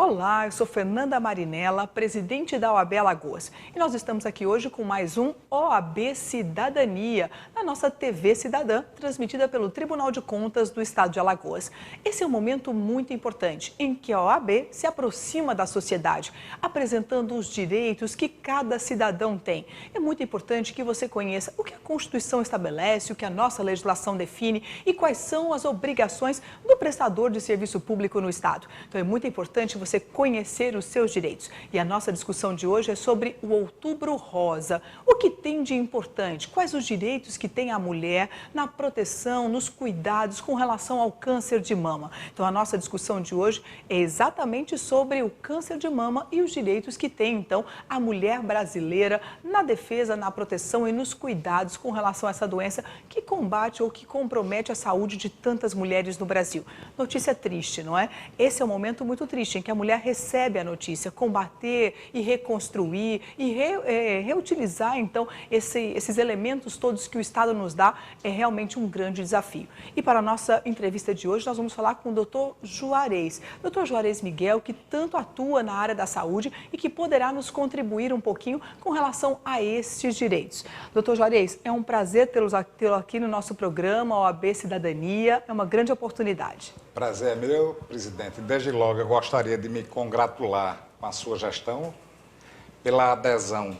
Olá, eu sou Fernanda Marinella, presidente da OAB Alagoas. E nós estamos aqui hoje com mais um OAB Cidadania, na nossa TV Cidadã, transmitida pelo Tribunal de Contas do Estado de Alagoas. Esse é um momento muito importante em que a OAB se aproxima da sociedade, apresentando os direitos que cada cidadão tem. É muito importante que você conheça o que a Constituição estabelece, o que a nossa legislação define e quais são as obrigações do prestador de serviço público no Estado. Então é muito importante você conhecer os seus direitos. E a nossa discussão de hoje é sobre o Outubro Rosa. O que tem de importante? Quais os direitos que tem a mulher na proteção, nos cuidados com relação ao câncer de mama? Então a nossa discussão de hoje é exatamente sobre o câncer de mama e os direitos que tem, então, a mulher brasileira na defesa, na proteção e nos cuidados com relação a essa doença que combate ou que compromete a saúde de tantas mulheres no Brasil. Notícia triste, não é? Esse é um momento muito triste em que a mulher recebe a notícia. Combater e reconstruir e reutilizar, então, esses elementos todos que o Estado nos dá é realmente um grande desafio. E para a nossa entrevista de hoje, nós vamos falar com o Dr. Juarez. Dr. Juarez Miguel, que tanto atua na área da saúde e que poderá nos contribuir um pouquinho com relação a estes direitos. Dr. Juarez, é um prazer tê-lo aqui no nosso programa, OAB Cidadania. É uma grande oportunidade. Prazer é meu, presidente. Desde logo eu gostaria de me congratular com a sua gestão pela adesão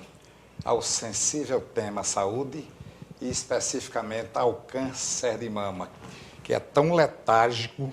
ao sensível tema saúde e especificamente ao câncer de mama, que é tão letárgico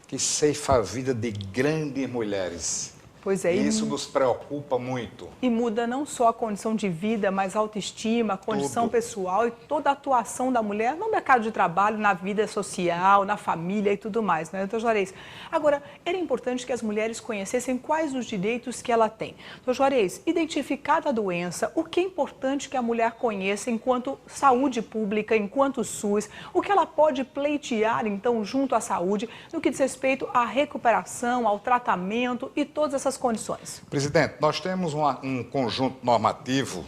que ceifa a vida de grandes mulheres. Pois é, e isso nos preocupa muito. E muda não só a condição de vida, mas a autoestima, a condição pessoal e toda a atuação da mulher no mercado de trabalho, na vida social, na família e tudo mais, né, doutor Juarez? Agora, era importante que as mulheres conhecessem quais os direitos que ela tem. Doutor Juarez, identificada a doença, o que é importante que a mulher conheça enquanto saúde pública, enquanto SUS, o que ela pode pleitear, então, junto à saúde, no que diz respeito à recuperação, ao tratamento e todas essas condições? Presidente, nós temos um conjunto normativo,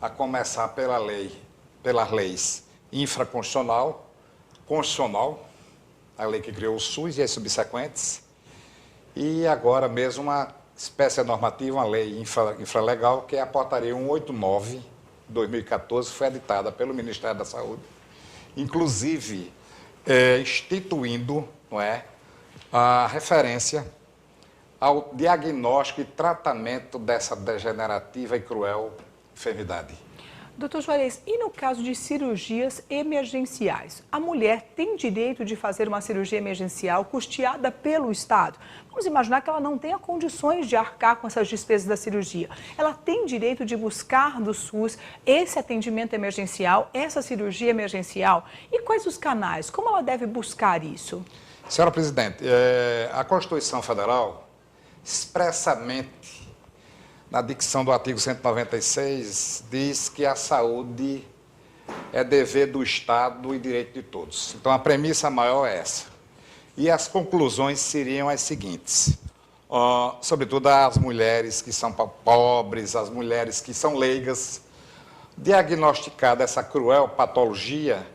a começar pelas leis infraconstitucional, constitucional, a lei que criou o SUS e as subsequentes, e agora mesmo uma espécie normativa, uma lei infralegal, que é a portaria 189, de 2014, foi editada pelo Ministério da Saúde, inclusive instituindo, não é, a referência ao diagnóstico e tratamento dessa degenerativa e cruel enfermidade. Doutor Juarez, e no caso de cirurgias emergenciais? A mulher tem direito de fazer uma cirurgia emergencial custeada pelo Estado? Vamos imaginar que ela não tenha condições de arcar com essas despesas da cirurgia. Ela tem direito de buscar do SUS esse atendimento emergencial, essa cirurgia emergencial? E quais os canais? Como ela deve buscar isso? Senhora Presidente, a Constituição Federal expressamente, na dicção do artigo 196, diz que a saúde é dever do Estado e direito de todos. Então, a premissa maior é essa. E as conclusões seriam as seguintes. Sobretudo as mulheres que são pobres, as mulheres que são leigas, diagnosticada essa cruel patologia,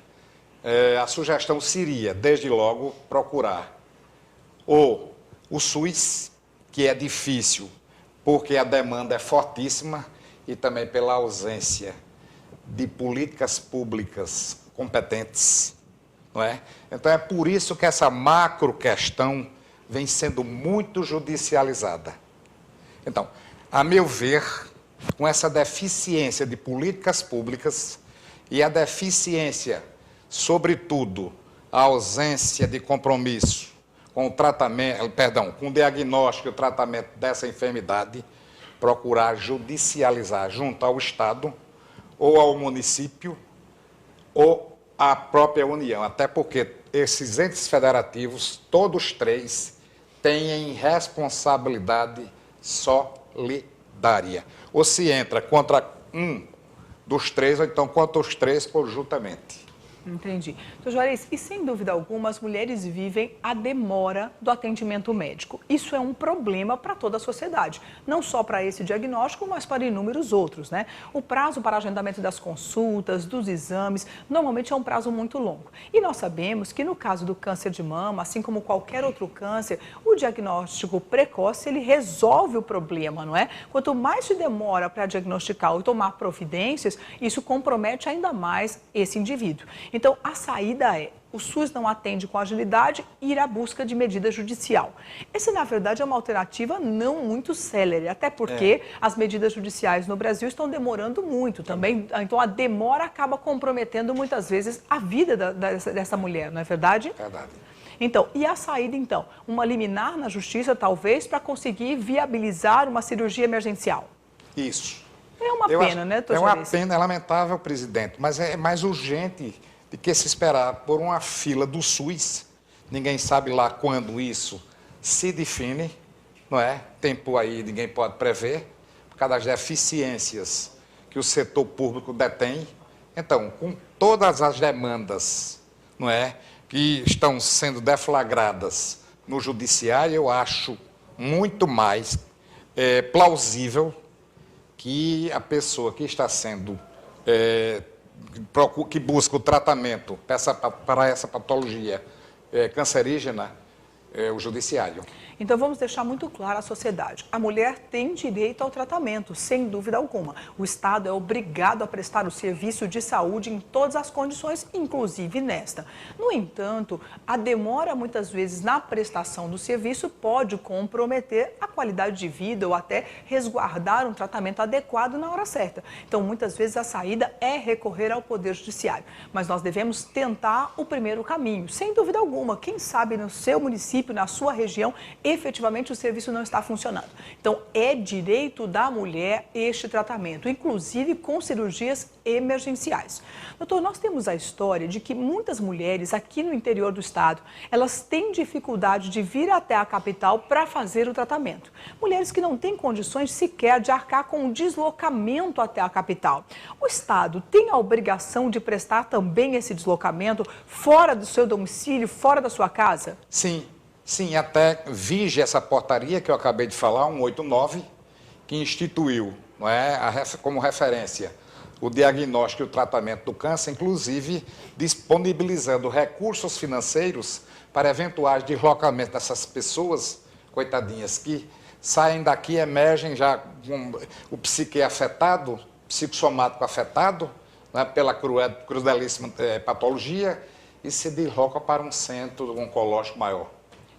a sugestão seria, desde logo, procurar o SUS, que é difícil, porque a demanda é fortíssima e também pela ausência de políticas públicas competentes, não é? Então é por isso que essa macro questão vem sendo muito judicializada. Então, a meu ver, com essa deficiência de políticas públicas e a deficiência, sobretudo, a ausência de compromisso com o tratamento, com o diagnóstico e o tratamento dessa enfermidade, procurar judicializar junto ao Estado, ou ao município, ou à própria União. Até porque esses entes federativos, todos três, têm responsabilidade solidária. Ou se entra contra um dos três, ou então contra os três conjuntamente. Entendi. Doutor Juarez, e sem dúvida alguma, as mulheres vivem a demora do atendimento médico. Isso é um problema para toda a sociedade, não só para esse diagnóstico, mas para inúmeros outros, né? O prazo para agendamento das consultas, dos exames, normalmente é um prazo muito longo. E nós sabemos que no caso do câncer de mama, assim como qualquer outro câncer, o diagnóstico precoce, ele resolve o problema, não é? Quanto mais se demora para diagnosticar ou tomar providências, isso compromete ainda mais esse indivíduo. Então, a saída é: o SUS não atende com agilidade, ir à busca de medida judicial. Essa, na verdade, é uma alternativa não muito célere, até porque as medidas judiciais no Brasil estão demorando muito também. Então, a demora acaba comprometendo muitas vezes a vida dessa mulher, não é verdade? Verdade. Então, e a saída, então? Uma liminar na justiça, talvez, para conseguir viabilizar uma cirurgia emergencial. Isso. É uma pena, né, doutor É uma Juarez? pena, é lamentável, presidente, mas é mais urgente de que se esperar por uma fila do SUS. Ninguém sabe lá quando isso se define, não é? Tempo aí ninguém pode prever, por causa das deficiências que o setor público detém. Então, com todas as demandas, não é, que estão sendo deflagradas no judiciário, eu acho muito mais plausível que a pessoa que está sendo que busca o tratamento para essa patologia cancerígena, o judiciário. Então, vamos deixar muito claro à sociedade: a mulher tem direito ao tratamento, sem dúvida alguma. O Estado é obrigado a prestar o serviço de saúde em todas as condições, inclusive nesta. No entanto, a demora, muitas vezes, na prestação do serviço pode comprometer a qualidade de vida ou até resguardar um tratamento adequado na hora certa. Então, muitas vezes, a saída é recorrer ao Poder Judiciário. Mas nós devemos tentar o primeiro caminho, sem dúvida alguma. Quem sabe no seu município, na sua região, efetivamente o serviço não está funcionando. Então, é direito da mulher este tratamento, inclusive com cirurgias emergenciais. Doutor, nós temos a história de que muitas mulheres aqui no interior do estado, elas têm dificuldade de vir até a capital para fazer o tratamento. Mulheres que não têm condições sequer de arcar com o deslocamento até a capital. O estado tem a obrigação de prestar também esse deslocamento fora do seu domicílio, fora da sua casa? Sim, até vige essa portaria que eu acabei de falar, 189, que instituiu, não é, como referência o diagnóstico e o tratamento do câncer, inclusive disponibilizando recursos financeiros para eventuais deslocamentos dessas pessoas, coitadinhas, que saem daqui, emergem já com o psique afetado, psicossomático afetado, né, pela crudelíssima patologia, e se deslocam para um centro oncológico maior.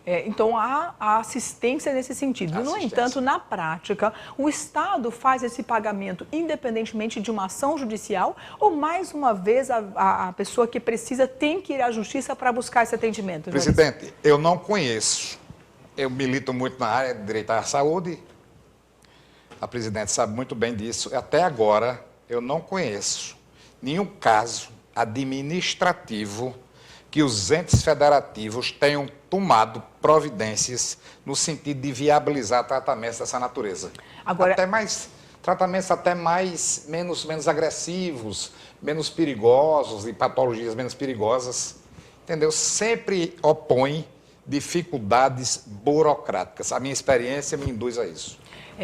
Então, há a assistência nesse sentido. No entanto, na prática, o Estado faz esse pagamento independentemente de uma ação judicial ou, mais uma vez, a pessoa que precisa tem que ir à justiça para buscar esse atendimento? Presidente, eu não conheço. Eu milito muito na área de direito à saúde. A presidente sabe muito bem disso. Até agora, eu não conheço nenhum caso administrativo que os entes federativos tenham tomado providências no sentido de viabilizar tratamentos dessa natureza. Agora, tratamentos menos agressivos, menos perigosos e patologias menos perigosas, entendeu? Sempre opõe dificuldades burocráticas. A minha experiência me induz a isso.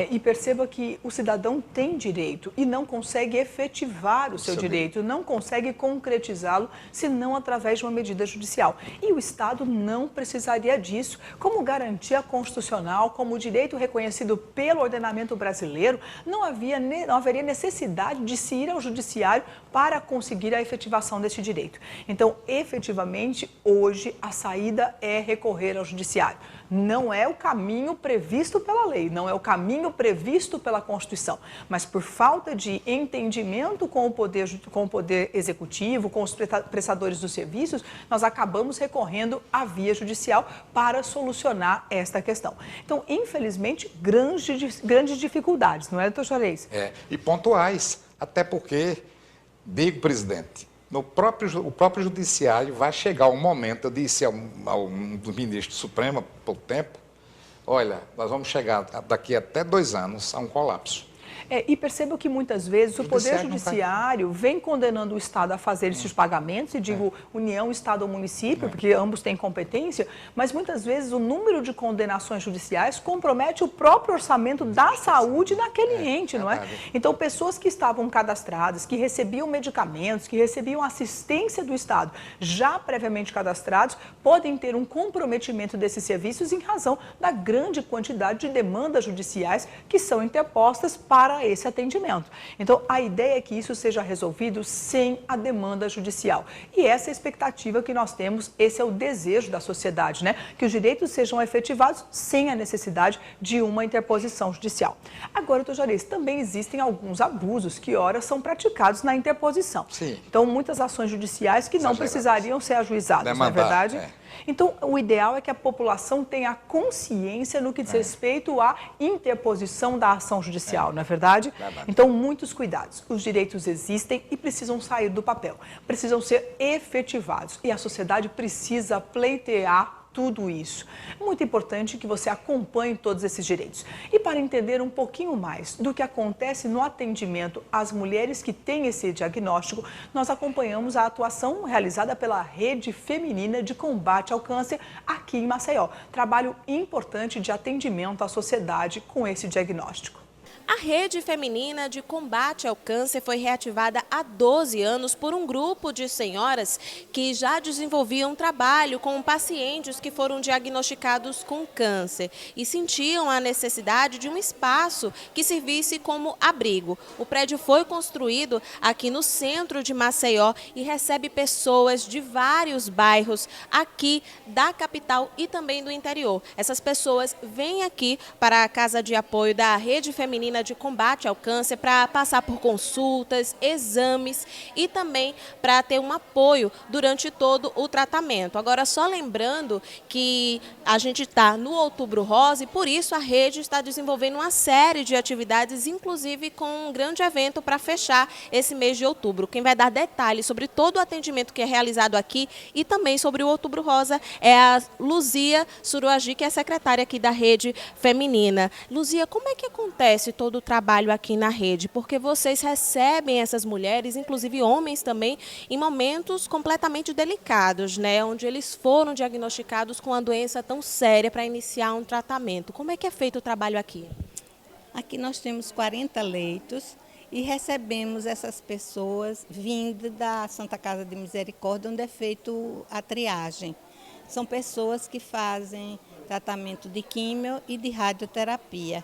E perceba que o cidadão tem direito e não consegue efetivar o seu direito, não consegue concretizá-lo, senão através de uma medida judicial. E o Estado não precisaria disso. Como garantia constitucional, como direito reconhecido pelo ordenamento brasileiro, não haveria necessidade de se ir ao judiciário para conseguir a efetivação desse direito. Então, efetivamente, hoje a saída é recorrer ao judiciário. Não é o caminho previsto pela lei, não é o caminho previsto pela Constituição, mas por falta de entendimento com o poder executivo, com os prestadores dos serviços, nós acabamos recorrendo à via judicial para solucionar esta questão. Então, infelizmente, grandes dificuldades, não é, doutor Juarez? E pontuais, até porque, digo, presidente, o próprio judiciário vai chegar um momento, eu disse ao ministro Supremo há pouco tempo, olha, nós vamos chegar daqui até 2 anos a um colapso. E percebo que muitas vezes o Poder Judiciário vem condenando o Estado a fazer esses pagamentos, e digo União, Estado ou município, porque ambos têm competência, mas muitas vezes o número de condenações judiciais compromete o próprio orçamento da saúde naquele ente, não é? Então, pessoas que estavam cadastradas, que recebiam medicamentos, que recebiam assistência do Estado, já previamente cadastrados, podem ter um comprometimento desses serviços em razão da grande quantidade de demandas judiciais que são interpostas para esse atendimento. Então, a ideia é que isso seja resolvido sem a demanda judicial. E essa é a expectativa que nós temos, esse é o desejo da sociedade, né? Que os direitos sejam efetivados sem a necessidade de uma interposição judicial. Agora, doutor Jarias, também existem alguns abusos que, ora, são praticados na interposição. Sim. Então, muitas ações judiciais que não precisariam ser ajuizadas, não é verdade? Então, o ideal é que a população tenha consciência no que diz respeito à interposição da ação judicial, não é verdade? Então, muitos cuidados. Os direitos existem e precisam sair do papel, precisam ser efetivados e a sociedade precisa pleitear tudo isso. É muito importante que você acompanhe todos esses direitos. E para entender um pouquinho mais do que acontece no atendimento às mulheres que têm esse diagnóstico, nós acompanhamos a atuação realizada pela Rede Feminina de Combate ao Câncer aqui em Maceió. Trabalho importante de atendimento à sociedade com esse diagnóstico. A Rede Feminina de Combate ao Câncer foi reativada há 12 anos por um grupo de senhoras que já desenvolviam trabalho com pacientes que foram diagnosticados com câncer e sentiam a necessidade de um espaço que servisse como abrigo. O prédio foi construído aqui no centro de Maceió e recebe pessoas de vários bairros aqui da capital e também do interior. Essas pessoas vêm aqui para a Casa de Apoio da Rede Feminina de Combate ao Câncer para passar por consultas, exames e também para ter um apoio durante todo o tratamento. Agora, só lembrando que a gente está no Outubro Rosa e por isso a rede está desenvolvendo uma série de atividades, inclusive com um grande evento para fechar esse mês de outubro. Quem vai dar detalhes sobre todo o atendimento que é realizado aqui e também sobre o Outubro Rosa é a Luzia Suruagi, que é secretária aqui da Rede Feminina. Luzia, como é que acontece todo o trabalho aqui na rede? Porque vocês recebem essas mulheres, inclusive homens também, em momentos completamente delicados, né? Onde eles foram diagnosticados com uma doença tão séria para iniciar um tratamento. Como é que é feito o trabalho aqui? Aqui nós temos 40 leitos e recebemos essas pessoas vindo da Santa Casa de Misericórdia, onde é feito a triagem. São pessoas que fazem tratamento de químio e de radioterapia.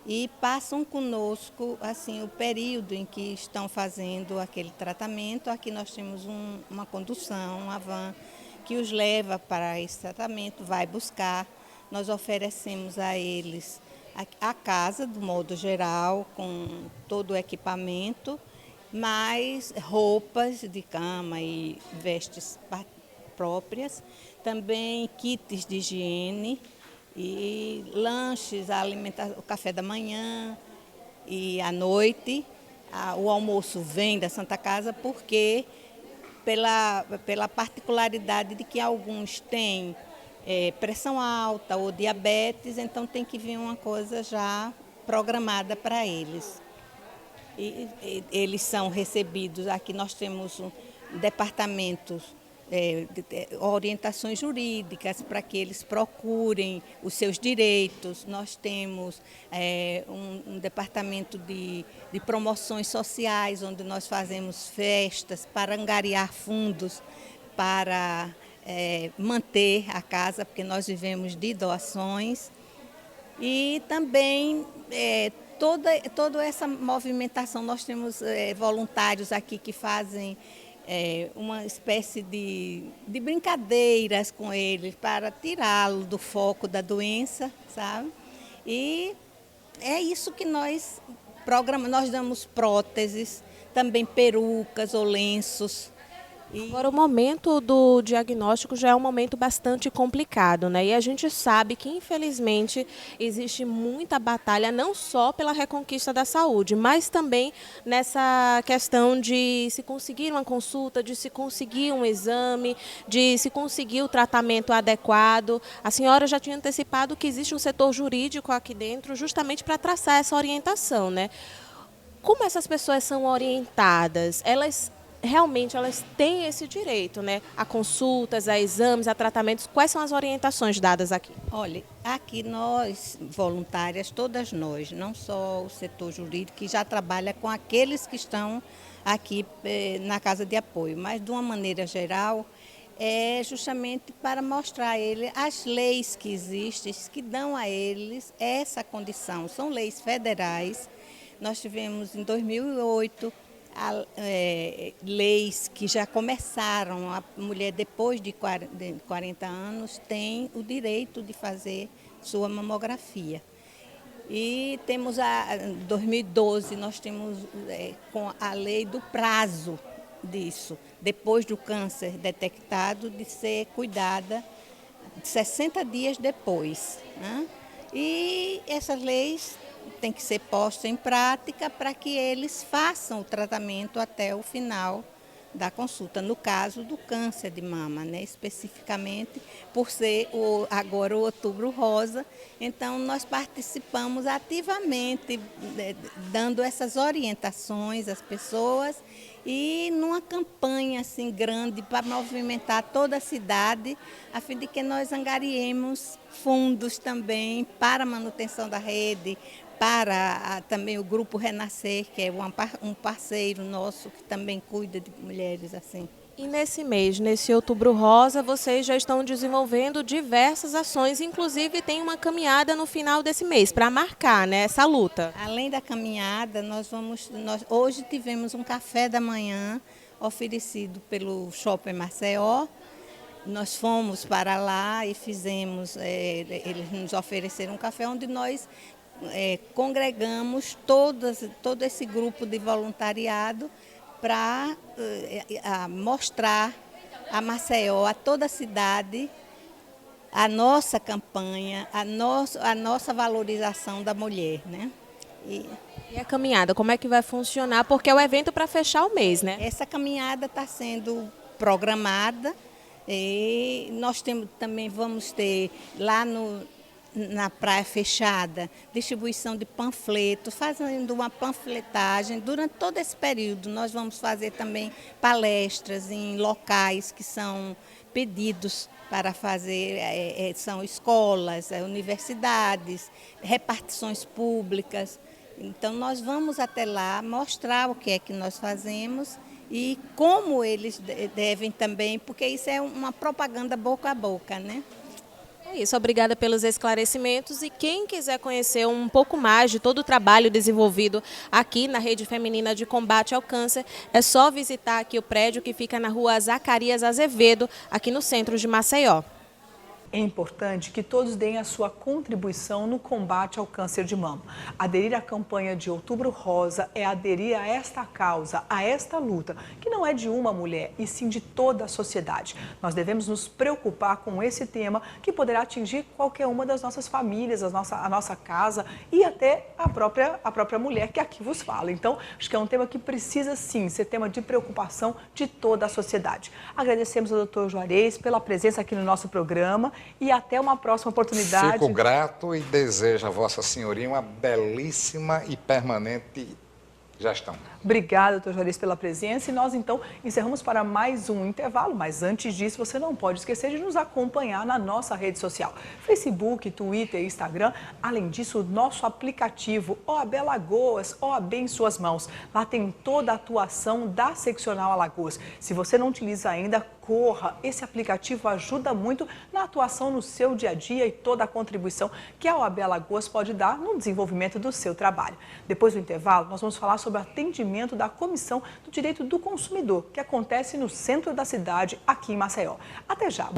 E passam conosco assim, o período em que estão fazendo aquele tratamento. Aqui nós temos uma condução, uma van, que os leva para esse tratamento, vai buscar. Nós oferecemos a eles a casa, do modo geral, com todo o equipamento, mais roupas de cama e vestes próprias, também kits de higiene, e lanches, o café da manhã e à noite. O almoço vem da Santa Casa porque, pela particularidade de que alguns têm pressão alta ou diabetes, então tem que vir uma coisa já programada para eles. E eles são recebidos, aqui nós temos departamentos, orientações jurídicas para que eles procurem os seus direitos. Nós temos um departamento de promoções sociais, onde nós fazemos festas para angariar fundos para manter a casa, porque nós vivemos de doações. E também toda essa movimentação, nós temos voluntários aqui que fazem uma espécie de brincadeiras com eles para tirá-lo do foco da doença, sabe? E é isso que nós programamos. Nós damos próteses, também perucas ou lenços. Agora, o momento do diagnóstico já é um momento bastante complicado, né? E a gente sabe que, infelizmente, existe muita batalha, não só pela reconquista da saúde, mas também nessa questão de se conseguir uma consulta, de se conseguir um exame, de se conseguir o tratamento adequado. A senhora já tinha antecipado que existe um setor jurídico aqui dentro justamente para traçar essa orientação, né? Como essas pessoas são orientadas? Elas têm esse direito, né? A consultas, a exames, a tratamentos. Quais são as orientações dadas aqui? Olha, aqui nós, voluntárias, todas nós, não só o setor jurídico, que já trabalha com aqueles que estão aqui na Casa de Apoio, mas de uma maneira geral, é justamente para mostrar a ele as leis que existem, que dão a eles essa condição. São leis federais. Nós tivemos em 2008 leis que já começaram. A mulher depois de 40 anos tem o direito de fazer sua mamografia. E temos em 2012 nós temos com a lei do prazo disso, depois do câncer detectado, de ser cuidada 60 dias depois, né? E essas leis têm que ser postas em prática para que eles façam o tratamento até o final da consulta, no caso do câncer de mama, né? Especificamente por ser agora o Outubro Rosa, então nós participamos ativamente, dando essas orientações às pessoas e numa campanha assim grande para movimentar toda a cidade, a fim de que nós angariemos fundos também para a manutenção da rede, para também o Grupo Renascer, que é um parceiro nosso que também cuida de mulheres assim. E nesse mês, nesse Outubro Rosa, vocês já estão desenvolvendo diversas ações, inclusive tem uma caminhada no final desse mês para marcar, né, essa luta. Além da caminhada, nós hoje tivemos um café da manhã oferecido pelo Shopping Maceió. Nós fomos para lá e fizemos, eles nos ofereceram um café onde nós congregamos todo esse grupo de voluntariado para mostrar a Maceió, a toda a cidade, a nossa campanha, a nossa valorização da mulher, né? E a caminhada, como é que vai funcionar? Porque é o evento para fechar o mês, né? Essa caminhada está sendo programada e nós também vamos ter lá na Praia Fechada, distribuição de panfletos, fazendo uma panfletagem. Durante todo esse período, nós vamos fazer também palestras em locais que são pedidos para fazer, são escolas, universidades, repartições públicas. Então, nós vamos até lá mostrar o que é que nós fazemos e como eles devem também, porque isso é uma propaganda boca a boca, né? É isso, obrigada pelos esclarecimentos e quem quiser conhecer um pouco mais de todo o trabalho desenvolvido aqui na Rede Feminina de Combate ao Câncer, é só visitar aqui o prédio que fica na rua Zacarias Azevedo, aqui no centro de Maceió. É importante que todos deem a sua contribuição no combate ao câncer de mama. Aderir à campanha de Outubro Rosa é aderir a esta causa, a esta luta, que não é de uma mulher, e sim de toda a sociedade. Nós devemos nos preocupar com esse tema, que poderá atingir qualquer uma das nossas famílias, a nossa casa e até a própria mulher que aqui vos fala. Então, acho que é um tema que precisa sim ser tema de preocupação de toda a sociedade. Agradecemos ao Dr. Juarez pela presença aqui no nosso programa. E até uma próxima oportunidade. Fico grato e desejo a Vossa Senhoria uma belíssima e permanente gestão. Obrigada, doutor Juarez, pela presença. E nós, então, encerramos para mais um intervalo. Mas antes disso, você não pode esquecer de nos acompanhar na nossa rede social. Facebook, Twitter e Instagram. Além disso, o nosso aplicativo OAB Alagoas, OAB em suas mãos. Lá tem toda a atuação da Seccional Alagoas. Se você não utiliza ainda, corra. Esse aplicativo ajuda muito na atuação no seu dia a dia e toda a contribuição que a OAB Alagoas pode dar no desenvolvimento do seu trabalho. Depois do intervalo, nós vamos falar sobre o atendimento da Comissão do Direito do Consumidor, que acontece no centro da cidade, aqui em Maceió. Até já!